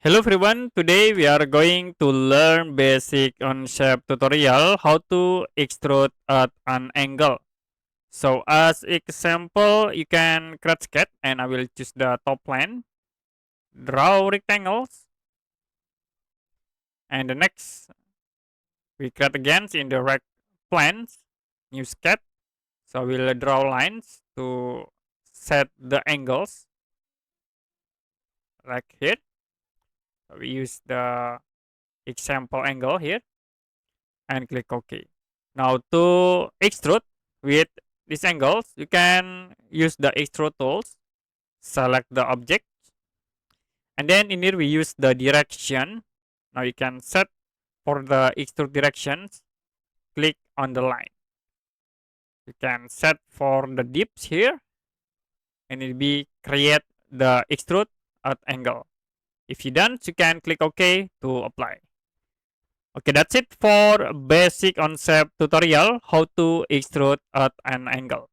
Hello everyone, today we are going to learn basic Onshape tutorial how to extrude at an angle. So as example, you can create sketch and I will choose the top plane, draw rectangles, and the next we create again in the rect planes, new sketch. So we'll draw lines to set the angles like here. So we use the example angle here and click OK. Now to extrude with these angles, you can use the extrude tools, select the object, and then in here we use the direction. Now you can set for the extrude directions, click on the line. You can set for the dips here, and it will be create the extrude at angle. If you done, you can click OK to apply. Okay, that's it for basic Onshape tutorial how to extrude at an angle.